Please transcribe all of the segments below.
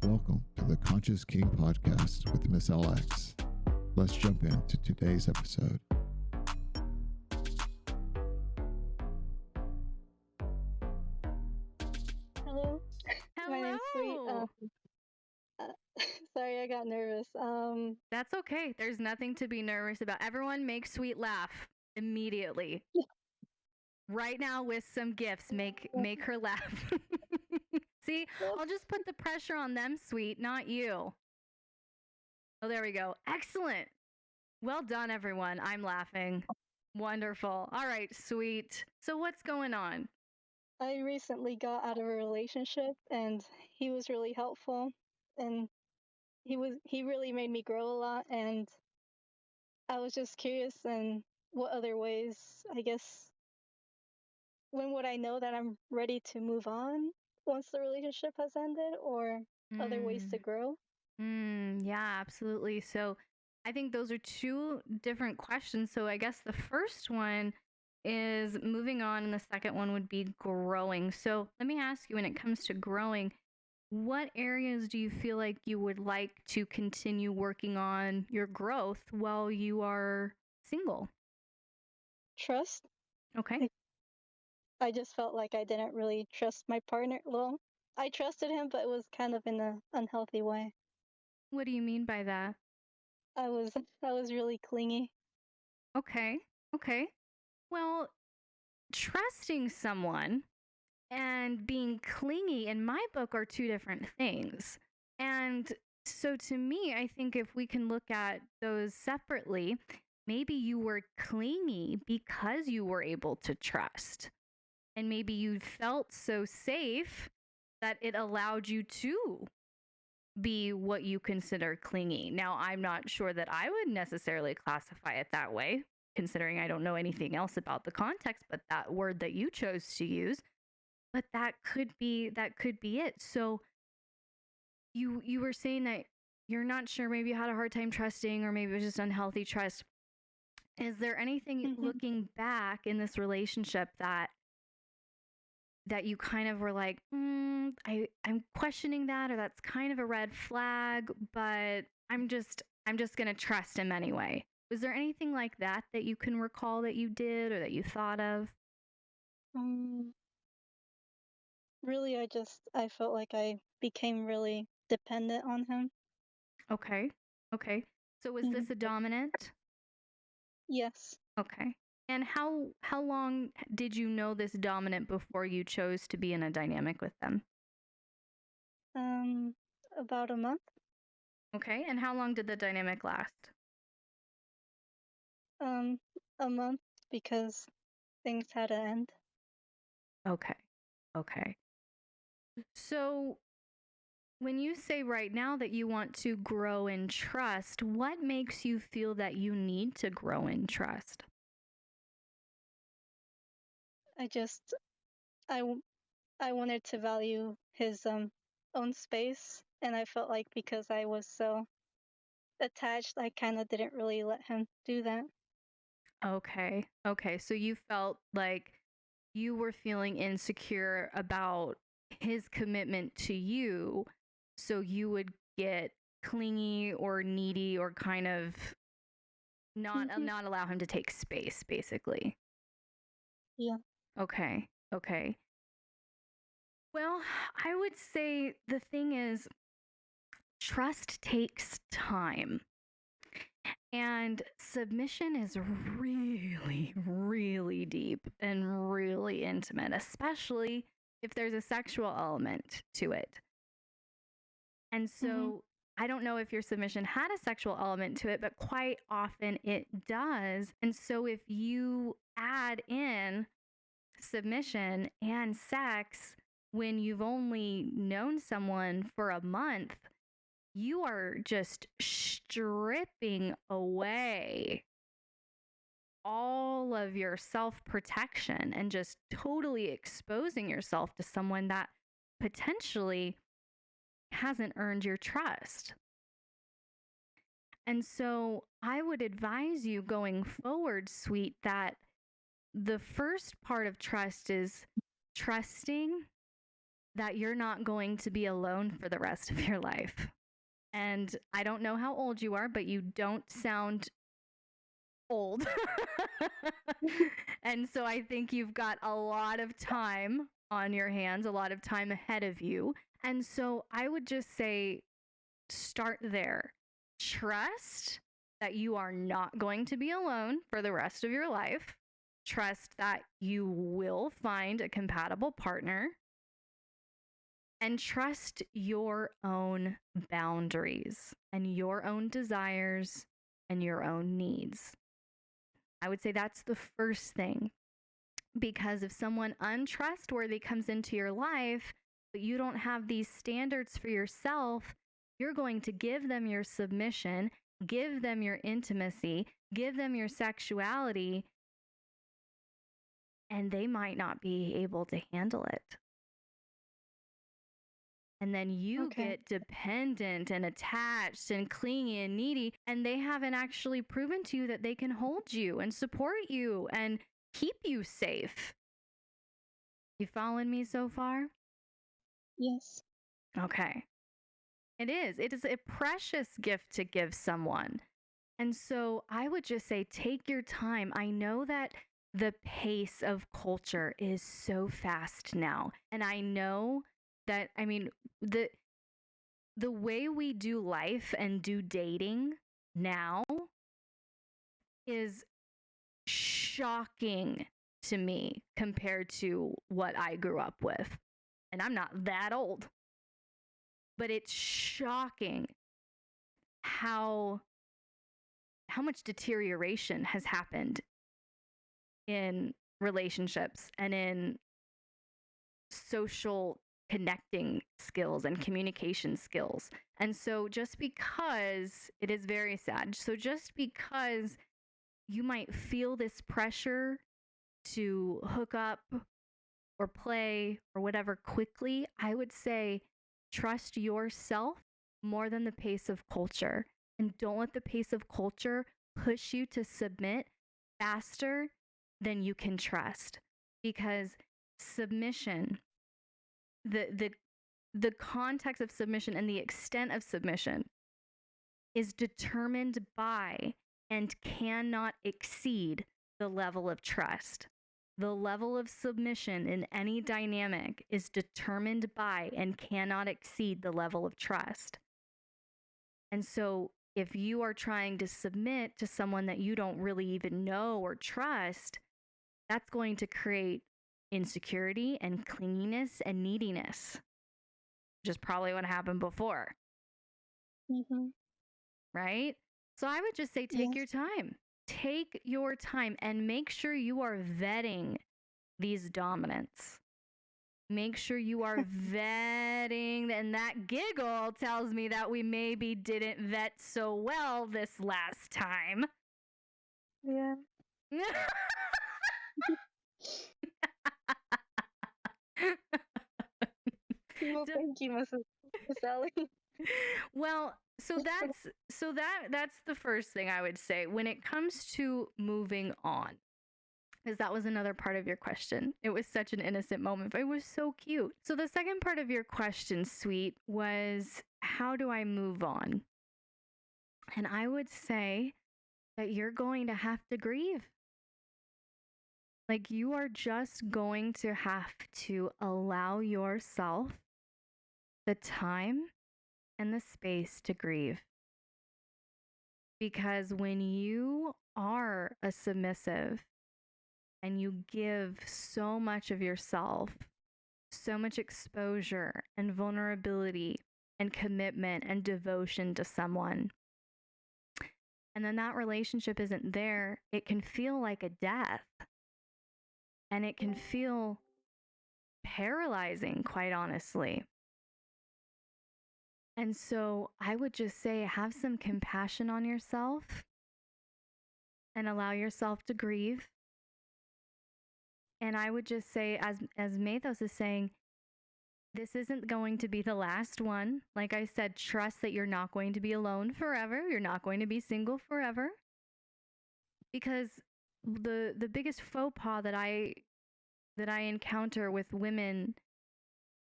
Welcome to the Conscious Kink Podcast with Miss LX. Let's jump into today's episode. Hello. My name's Sweet. Hello. Sorry, I got nervous. That's okay. There's nothing to be nervous about. Everyone make Sweet laugh immediately. Right now with some gifts. Make her laugh. See, I'll just put the pressure on them, Sweet, not you. Oh, there we go. Excellent. Well done, everyone. I'm laughing. Wonderful. All right, Sweet. So what's going on? I recently got out of a relationship, and he was really helpful, and he really made me grow a lot, and I was just curious in what other ways, I guess, when would I know that I'm ready to move on once the relationship has ended, or other ways to grow? Yeah, absolutely. So I think those are two different questions. So I guess the first one is moving on, and the second one would be growing. So let me ask you, when it comes to growing, what areas do you feel like you would like to continue working on your growth while you are single? Trust. Okay. I just felt like I didn't really trust my partner. Well, I trusted him, but it was kind of in an unhealthy way. What do you mean by that? I was really clingy. Okay. Well, trusting someone and being clingy in my book are two different things. And so to me, I think if we can look at those separately, maybe you were clingy because you were able to trust. And maybe you felt so safe that it allowed you to be what you consider clingy. Now, I'm not sure that I would necessarily classify it that way, considering I don't know anything else about the context, but that word that you chose to use, but that could be it. So you were saying that you're not sure, maybe you had a hard time trusting, or maybe it was just unhealthy trust. Is there anything looking back in this relationship that you kind of were like, I'm questioning that, or that's kind of a red flag, but I'm just gonna trust him anyway? Was there anything like that you can recall that you did or that you thought of? Really, I felt like I became really dependent on him. Okay. So was this a dominant? Yes. Okay. And how long did you know this dominant before you chose to be in a dynamic with them? About a month. Okay. And how long did the dynamic last? A month, because things had to end. Okay. So when you say right now that you want to grow in trust, what makes you feel that you need to grow in trust? I wanted to value his own space, and I felt like because I was so attached, I kind of didn't really let him do that. Okay. So you felt like you were feeling insecure about his commitment to you, so you would get clingy or needy, or kind of not allow him to take space, basically. Yeah. Okay. Well, I would say the thing is, trust takes time. And submission is really, really deep and really intimate, especially if there's a sexual element to it. And so I don't know if your submission had a sexual element to it, but quite often it does. And so if you add in submission and sex when you've only known someone for a month, you are just stripping away all of your self-protection and just totally exposing yourself to someone that potentially hasn't earned your trust. And so I would advise you going forward, Sweet, that the first part of trust is trusting that you're not going to be alone for the rest of your life. And I don't know how old you are, but you don't sound old. And so I think you've got a lot of time on your hands, a lot of time ahead of you. And so I would just say, start there. Trust that you are not going to be alone for the rest of your life. Trust that you will find a compatible partner. And trust your own boundaries and your own desires and your own needs. I would say that's the first thing. Because if someone untrustworthy comes into your life, but you don't have these standards for yourself, you're going to give them your submission, give them your intimacy, give them your sexuality, and they might not be able to handle it. And then you get dependent and attached and clingy and needy, and they haven't actually proven to you that they can hold you and support you and keep you safe. You following me so far? Yes. Okay. It is a precious gift to give someone. And so I would just say, take your time. I know that the pace of culture is so fast now. And I know that, I mean, the way we do life and do dating now is shocking to me compared to what I grew up with. And I'm not that old. But it's shocking how much deterioration has happened in relationships and in social connecting skills and communication skills. And so just because it is very sad, so just because you might feel this pressure to hook up or play or whatever quickly, I would say trust yourself more than the pace of culture. And don't let the pace of culture push you to submit faster than you can trust. Because submission, the context of submission and the extent of submission is determined by and cannot exceed the level of trust. The level of submission in any dynamic is determined by and cannot exceed the level of trust. And so if you are trying to submit to someone that you don't really even know or trust, that's going to create insecurity and clinginess and neediness, which is probably what happened before. Mm-hmm. Right? So I would just say, take your time. Take your time and make sure you are vetting these dominants. Make sure you are vetting, and that giggle tells me that we maybe didn't vet so well this last time. Yeah. Well, thank you, Miss Ellie. Well, so that's the first thing I would say when it comes to moving on. Because that was another part of your question. It was such an innocent moment, but it was so cute. So the second part of your question, sweet, was how do I move on? And I would say that you're going to have to grieve. Like, you are just going to have to allow yourself the time and the space to grieve. Because when you are a submissive and you give so much of yourself, so much exposure and vulnerability and commitment and devotion to someone, and then that relationship isn't there, it can feel like a death. And it can feel paralyzing, quite honestly. And so I would just say, have some compassion on yourself and allow yourself to grieve. And I would just say, as Mathos is saying, this isn't going to be the last one. Like I said, trust that you're not going to be alone forever. You're not going to be single forever. Because the biggest faux pas that I encounter with women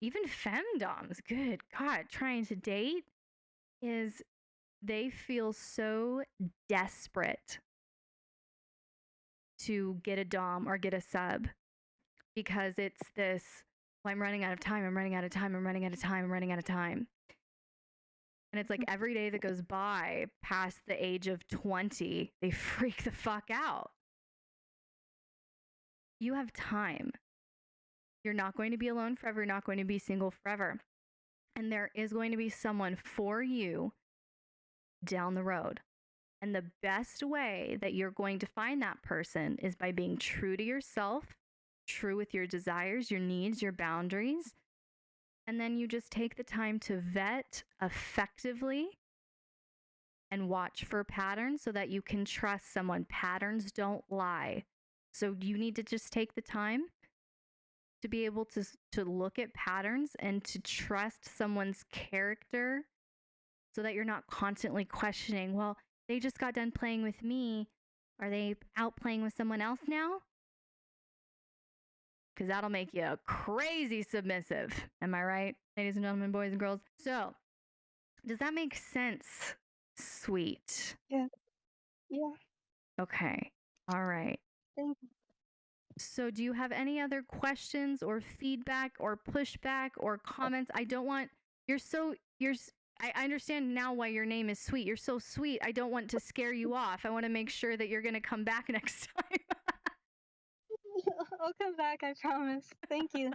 even femdoms, good God, trying to date, is they feel so desperate to get a dom or get a sub because it's this, well, I'm running out of time, I'm running out of time, I'm running out of time, I'm running out of time. And it's like every day that goes by past the age of 20, they freak the fuck out. You have time. You're not going to be alone forever. You're not going to be single forever. And there is going to be someone for you down the road. And the best way that you're going to find that person is by being true to yourself, true with your desires, your needs, your boundaries. And then you just take the time to vet effectively and watch for patterns so that you can trust someone. Patterns don't lie. So you need to just take the time to be able to look at patterns and to trust someone's character so that you're not constantly questioning, well, they just got done playing with me. Are they out playing with someone else now? Because that'll make you crazy submissive. Am I right, ladies and gentlemen, boys and girls? So, does that make sense, sweet? Yeah. Yeah. Okay. All right. Thank you. So do you have any other questions or feedback or pushback or comments? I don't want, I understand now why your name is Sweet. You're so sweet. I don't want to scare you off. I want to make sure that you're going to come back next time. I'll come back, I promise. Thank you.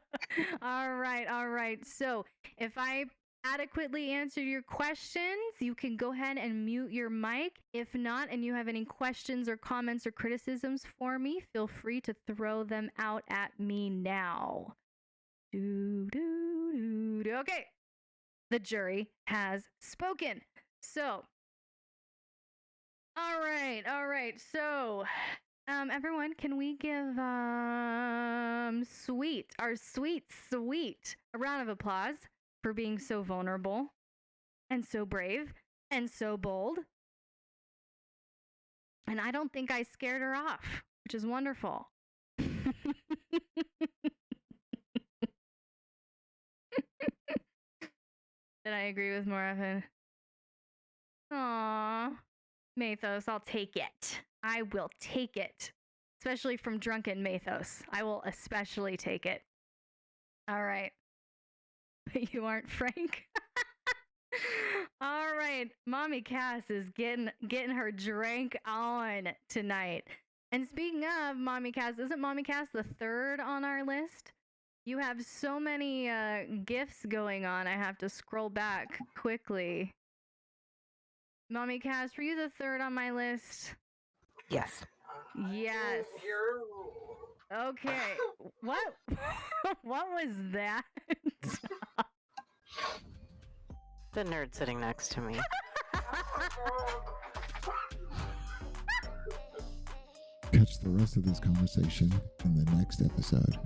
All right. So if I adequately answered your questions, you can go ahead and mute your mic. If not, and you have any questions or comments or criticisms for me, feel free to throw them out at me now. Okay. The jury has spoken. So, all right. So, everyone, can we give Sweet, our sweet, a round of applause for being so vulnerable and so brave and so bold? And I don't think I scared her off, which is wonderful. Did I agree with Moraphin? Aww. Mathos, I'll take it. I will take it. Especially from drunken Mathos. I will especially take it. All right. But you aren't Frank? All right. Mommy Cass is getting her drink on tonight. And speaking of Mommy Cass, isn't Mommy Cass the third on our list? You have so many gifts going on. I have to scroll back quickly. Mommy Cass, were you the third on my list? Yes. Yes. Okay. What? What was that? The nerd sitting next to me. Catch the rest of this conversation in the next episode.